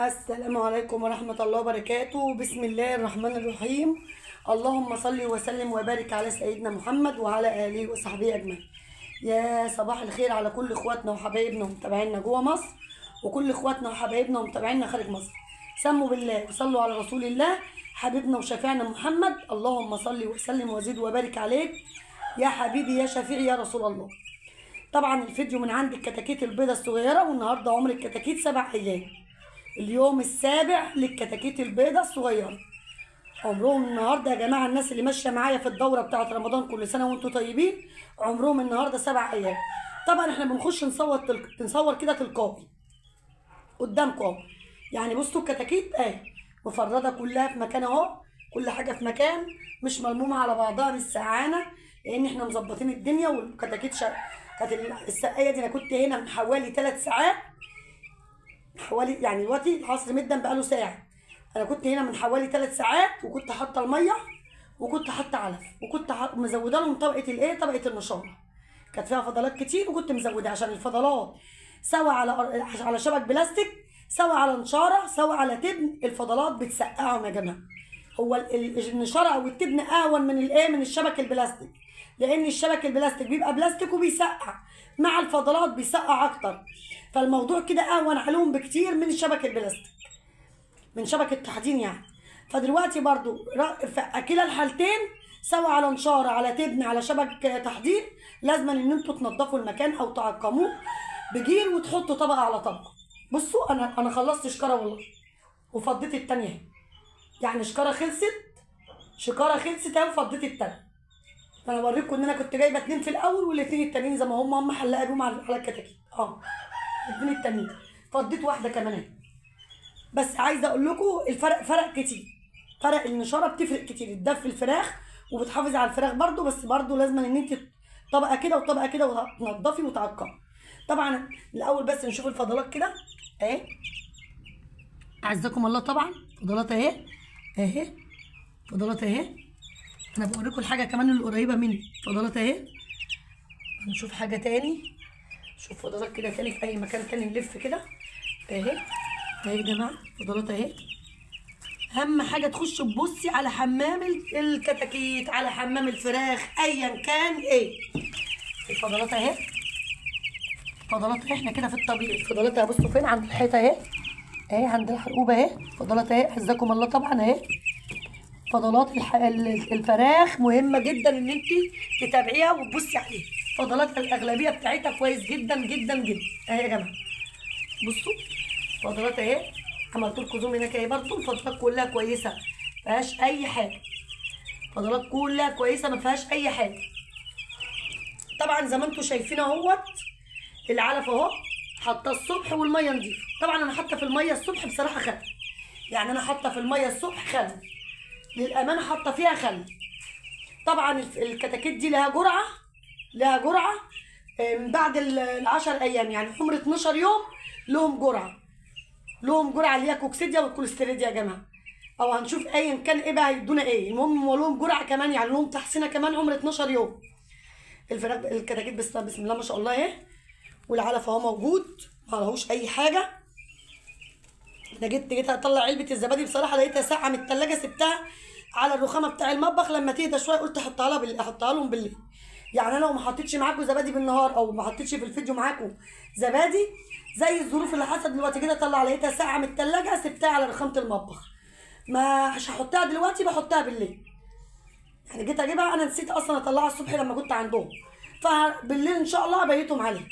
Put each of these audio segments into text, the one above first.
السلام عليكم ورحمة الله وبركاته. بسم الله الرحمن الرحيم. اللهم صل وسلم وبارك على سيدنا محمد وعلى آله وصحبه أجمعين. يا صباح الخير على كل إخواتنا وحبايبنا ومتابعينا جوه مصر، وكل إخواتنا وحبايبنا ومتابعينا خارج مصر. سموا بالله وصلوا على رسول الله حبيبنا وشفيعنا محمد. اللهم صل وسلم وزد وبارك عليك يا حبيبي يا شفيعي يا رسول الله. طبعا الفيديو من عند الكتاكيت البيضة الصغيرة، والنهارده عمر الكتاكيت 7 أيام. اليوم السابع للكتاكيت البيضة الصغيرة. عمرهم النهارده يا جماعة، الناس اللي ماشية معايا في الدورة بتاعة رمضان كل سنة وانتم طيبين، عمرهم النهارده 7 أيام. طبعا احنا بنخش نصور كده تلقائي قدامكم اهو. يعني بصوا الكتاكيت اهي مفردة كلها في مكان اهو، كل حاجة في مكان، مش ملمومة على بعضها، مش سقعانة، لأن احنا مظبطين الدنيا. والكتاكيت كانت السقاية دي أنا كنت هنا من حوالي 3 ساعات، حوالي يعني دلوقتي العصر مدا بقاله ساعة. أنا كنت هنا من حوالي 3 ساعات، وكنت حاطة المية، وكنت حاطة علف، وكنت مزودة لهم طبقة طبقة النشارة. كانت فيها فضلات كتير، وكنت مزودة عشان الفضلات سواء على شبك بلاستيك، سواء على نشارة، سواء على تبن. الفضلات بتسقعهم يا جماعة. هو النشارة أو التبن أهون من الشبك البلاستيك، لأن الشبك البلاستيك بيبقى بلاستيك وبيسقع، مع الفضلات بيسقع أكتر. فالموضوع كده أهون عليهم بكتير من الشبك البلاستيك، من شبك التحديد يعني. فدلوقتي برضو في كلا الحالتين، سواء على نشارة، على تبن، على شبك تحديد، لازم ان انتوا تنضفوا المكان او تعقموه بجير وتحطوا طبقة على طبقة. بصوا انا خلصت شكارة والله، وفضيت التانية اهي. يعني شكارة خلصت اهي، وفضيت التانية. انا بوريكم ان انا كنت جايبه 2 في الاول، والاتنين التانيين زي ما هم محلقه بيهم على الكتاكيت. الاتنين التانيين فضيت واحده كمان اهي. بس عايزه اقول لكم الفرق فرق كتير. فرق النشاره بتفرق كتير، تدفي الفراخ وبتحافظ على الفراخ برضو، بس برضو لازم ان انت طبقه كده وطبقه كده، وتنضفي وتعقمي. طبعا الاول بس نشوف الفضلات كده اهي، اعزكم الله. طبعا فضلات اهي فضلات اهي. انا بوريكم الحاجه كمان اللي قريبه مني، فضلات اهي. نشوف حاجه تاني، شوف فضلات كده تاني في اي مكان تاني، نلف كده اهي يا جماعه. فضلات اهي. اهم حاجه تخش تبصي على حمام الكتاكيت، على حمام الفراخ، ايا كان ايه. الفضلات اهي، فضلات اهي. احنا كده في الطبيعي. الفضلات اهي، بصوا فين؟ عند الحيطه اهي عند الحرقوبه اهي. فضلات اهي، عزكم الله. طبعا اهي فضلات الفراخ مهمه جدا ان انت تتابعيها وتبصي عليها. فضلات الاغلبيه بتاعتها كويس جدا جدا جدا اهي يا جماعه. بصوا فضلات اهي، عملت لكم زوم هناك اهي. برضه الفضلات كلها كويسه، ما فيهاش اي حاجه. فضلات كلها كويسه، ما فيهاش اي حاجه. طبعا زي ما انتم شايفين اهوت، العلف اهو حاطه الصبح والميه نضيفه. طبعا انا حاطه في الميه الصبح بصراحه خل، يعني انا حاطه في الميه الصبح خل، للامانه حاطه فيها خل. طبعا الكتاكيت دي لها جرعه من بعد ال10 ايام، يعني عمر 12 يوم لهم جرعه اللي هي كوكسيديا والكوليستيريديا يا جماعه. او هنشوف ايا كان ايه بقى هيدونا ايه. المهم هو لهم جرعه كمان، يعني لهم تحسينه كمان عمر 12 يوم. الفراخ الكتاكيت بسم الله ما شاء الله اهي. والعلف اهو موجود، ما لهوش اي حاجه. انا جيت اطلع علبه الزبادي، بصراحه لقيتها ساقعه من الثلاجه، سبتها على الرخامه بتاع المطبخ. لما تهدى شويه قلت احطها لهم بالليل. يعني انا لو ما حطيتش معاكم زبادي بالنهار، او ما حطيتش في الفيديو معاكم زبادي، زي الظروف اللي حصلت دلوقتي كده، طلع لقيتها ساقعه من الثلاجه، سبتها على رخامه المطبخ. مش هحطها دلوقتي، بحطها بالليل. يعني جيت اجيبها، انا نسيت اصلا اطلعها الصبح لما كنت عندهم، فبالليل ان شاء الله ابيتهم عليها.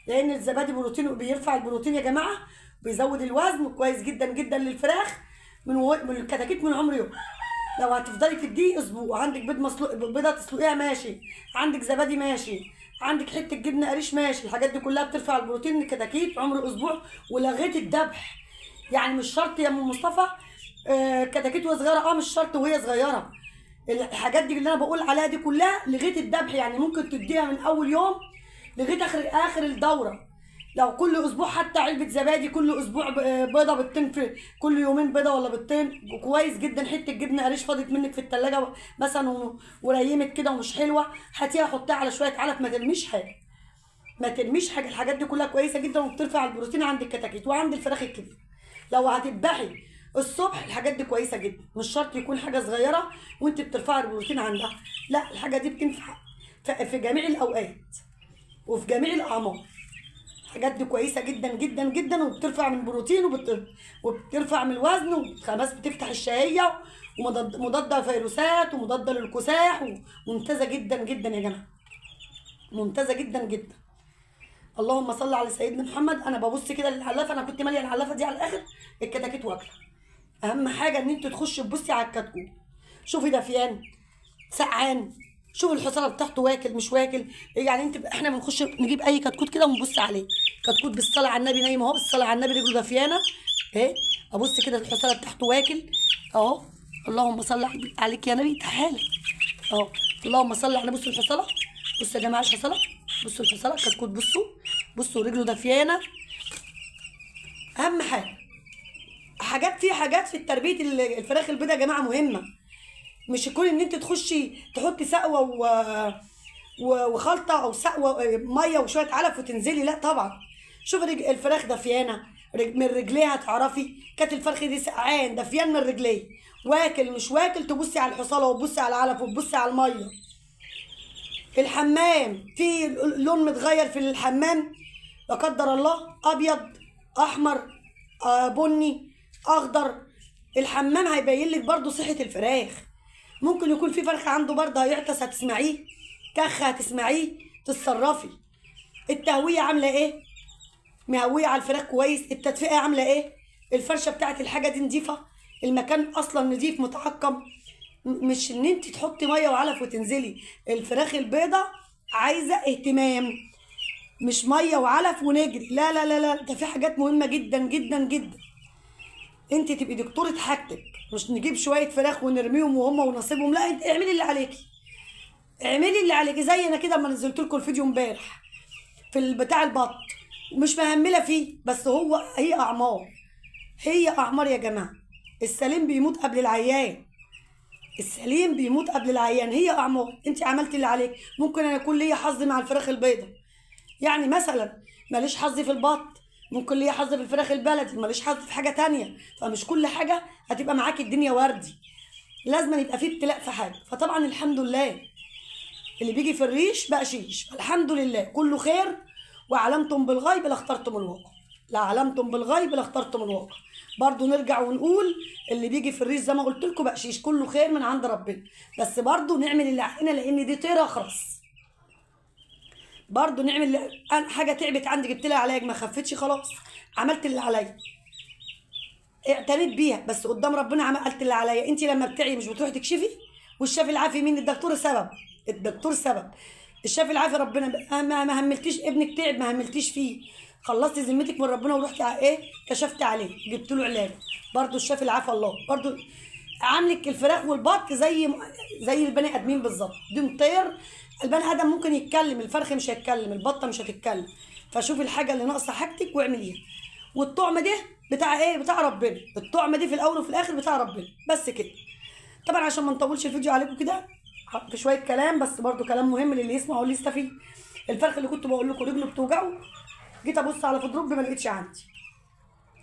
لان الزبادي بروتين، بيرفع البروتين يا جماعه، بيزود الوزن، كويس جدا جدا للفراخ من الكتاكيت من عمر يوم. لو هتفضلي تديه اسبوع، عندك بيض مسلوق، بيضه تسلقيها ماشي، عندك زبادي ماشي، عندك حته جبنه قريش ماشي، الحاجات دي كلها بترفع البروتين للكتاكيت عمر اسبوع. ولغيت الذبح، يعني مش شرط يا ام مصطفى كتاكيت وهي صغيره، مش شرط وهي صغيره. الحاجات دي اللي انا بقول عليها دي كلها لغيت الذبح، يعني ممكن تديها من اول يوم لغايه اخر الدوره. لو كل اسبوع حتى علبه زبادي، كل اسبوع بيضه بيضتين، في كل يومين بيضه ولا بيضتين، كويس جدا. حته جبنه قريش فاضت منك في الثلاجه مثلا وريمت كده ومش حلوه، هاتيها حطيها على شويه علف، ما ترميش حاجه. الحاجات دي كلها كويسه جدا، وبترفع البروتين عند الكتاكيت وعند الفراخ الكبيره. لو هتذبحي الصبح الحاجات دي كويسه جدا، مش شرط يكون حاجه صغيره وانت بترفعي البروتين عندها، لا الحاجه دي بتنفع في جميع الاوقات وفي جميع الاعمار. الحاجات دي كويسه جدا جدا جدا، وبترفع من البروتين وبترفع من الوزن، وخلاص بتفتح الشهيه، ومضاده للفيروسات ومضاده للكساح، وممتازه جدا جدا يا جماعه، ممتازه جدا جدا. اللهم صل على سيدنا محمد. انا ببص كده للعلافه، انا كنت ماليه العلافه دي على الاخر، الكتاكيت واكله. اهم حاجه ان انت تخشي تبصي على الكتكوت، شوفي دفيان سقعان، شوفي الحصانه بتاعته واكل مش واكل. يعني انت احنا بنخش نجيب اي كتكوت كده ونبص عليه، كتكوت بالصلاه على النبي نايم اهو، بالصلاه على النبي رجله دفيانه اهي، ابص كده الحصانه بتاعته واكل اهو. اللهم صل عليك يا نبي، تعالى اهو. اللهم صل على، بصوا الحصانه، بصوا يا جماعه الحصانه، بصوا الحصانه كتكوت، بصوا رجله دفيانه. اهم حاجات في تربيه الفراخ البيضاء يا جماعه مهمه. مش يكون ان انت تخشي تحطي سقوه وخلطه، او سقوه ميه وشويه علف وتنزلي، لا طبعا. شوفي الفراخ دفيانه من رجليها تعرفي كانت الفرخ دي سقعان دفيان من رجليه، واكل مش واكل، تبصي على الحصاله وتبصي على العلف وتبصي على الميه. الحمام في لون متغير في الحمام لا قدر الله، ابيض احمر بني اخضر، الحمام هيبين لك برضو صحه الفراخ. ممكن يكون في فرخ عنده برضه هيعطس هتسمعيه، كخ هتسمعيه، تتصرفي. التهويه عامله ايه؟ مهويه على الفراخ كويس. التدفئه عامله ايه؟ الفرشه بتاعت الحاجه دي نظيفه، المكان اصلا نظيف متعقم. مش ان انت تحطي ميه وعلف وتنزلي. الفراخ البيضه عايزه اهتمام، مش ميه وعلف ونجري، لا لا لا لا، ده في حاجات مهمه جدا جدا جدا. انت تبقي دكتوره حاجتك، مش نجيب شويه فراخ ونرميهم وهم ونصيبهم، لا انت اعملي اللي عليكي، اعملي اللي عليكي. زي انا كده لما نزلت لكم الفيديو امبارح في بتاع البط، مش مهمله فيه، بس هي اعمار، هي اعمار يا جماعه. السليم بيموت قبل العيان، السليم بيموت قبل العيان، هي اعمار. انت عملتي اللي عليك. ممكن انا يكون ليا حظ مع الفراخ البيضاء، يعني مثلا ماليش حظ في البط، ممكن ليا حظ في الفراخ البلدي، ماليش حظ في حاجه تانية. فمش كل حاجه هتبقى معاكي الدنيا وردي، لازم يبقى فيه ابتلاء في حاجه. فطبعا الحمد لله اللي بيجي في الريش بقى شيش، الحمد لله كله خير. وعلمتم بالغيب لاخترتم الواقع، لا علمتم بالغيب لاخترتم الواقع. برضو نرجع ونقول اللي بيجي في الريش زي ما قلت لكم بقشيش، كله خير من عند ربنا، بس برضو نعمل اللي علينا، لان دي طيره اخرس. برضو نعمل حاجه تعبت عندي جبت لها علاج ما خفتش، خلاص عملت اللي عليا، اعتنيت بيها، بس قدام ربنا عملت اللي عليا. انت لما بتعي مش بتروحي تكشفي؟ والشافي العافي مين؟ الدكتور سبب، الدكتور سبب. الشافي العافي ربنا. ما هملتيش ابنك تعب، ما هملتيش فيه، خلصتي ذمتك من ربنا ورحتي على ايه؟ كشفت عليه جبت له علاج. برضو الشافي العافي الله، برضو عاملك الفراخ والبط زي البني ادمين بالظبط. دي طير، البني ادم ممكن يتكلم، الفرخ مش هيتكلم، البطه مش هتتكلم. فشوفي الحاجه اللي ناقصه حاجتك واعمليها. والطعم ده بتاع ايه؟ بتاع ربنا. الطعم دي في الاول وفي الاخر بتاع ربنا، بس كده. طبعا عشان ما نطولش الفيديو عليكم كده في شويه كلام، بس برضو كلام مهم للي يسمع واللي يستفيد. الفرخ اللي كنت بقول لكم رجله بتوجعه، جيت ابص على فضروب ما لقيتش عندي،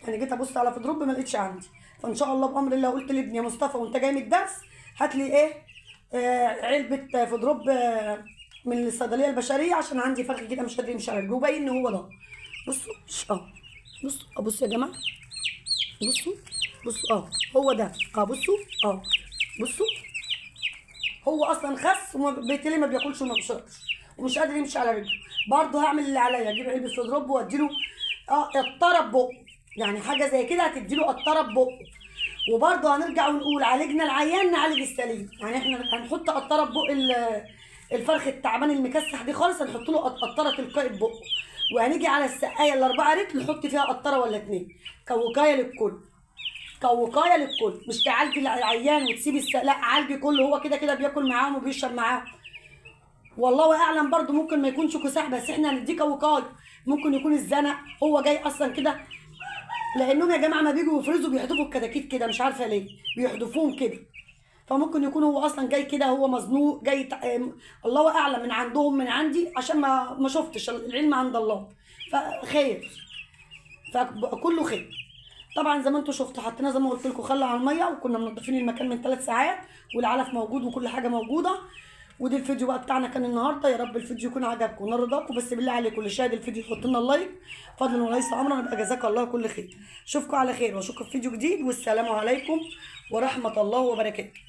يعني جيت ابص على فضروب ما لقيتش عندي. فان شاء الله بامر الله قلت لابني يا مصطفى وانت جاي من الدرس هات لي ايه؟ علبه فضروب من الصيدليه البشريه، عشان عندي فرخ كده مش قادر يمشي على رجله، باين ان هو ده. بصوا بصوا يا جماعه، بصوا هو ده بصوا بصوا، هو اصلا خس وبالتالي ما بياكلش وما بيشربش ومش قادر يمشي على رجله. برضه هعمل اللي عليا، اجيب علبه فضروب واديله قطره بقه، يعني حاجه زي كده هتديله قطره بقه. وبرضه هنرجع ونقول عالجنا العيان نعالج السليم، يعني احنا هنحط قطره بق الفرخ التعبان المكسح دي خالص، هنحط له قطره تلقائي بقه. وهنيجي على السقايه ال4 رتل نحط فيها قطره ولا 2 كوقايه للكل، كوقايه للكل. مش تعالجي العيان وتسيبي لا عالجي كله، هو كده كده بياكل معاهم وبيشرب معاهم. والله اعلم برضه ممكن ما يكونش كساح، بس احنا هنديه كوقايه. ممكن يكون الزنق هو جاي اصلا كده، لانهم يا جماعه ما بيجوا يفرزوا بيحدفوا الكتاكيت كده، مش عارفه ليه بيحدفوهم كده. فممكن يكون هو اصلا جاي كده، هو مزنوق جاي الله اعلم، من عندهم من عندي، عشان ما شفتش، العلم عند الله. فخير، فكله خير. طبعا زي ما انتم شفتوا حطينا زي ما قلت لكم خل على الميه، وكنا منضفين المكان من 3 ساعات، والعلف موجود وكل حاجه موجوده. ودي الفيديو بقى بتاعنا كان النهارده. يا رب الفيديو يكون عجبكم ونال رضاكم. بس بالله عليكم اللي شاهد الفيديو يحط لنا اللايك فضلا وليس امرا، يبقى جزاك الله كل خير. اشوفكم على خير واشوفكم في فيديو جديد، والسلام عليكم ورحمه الله وبركاته.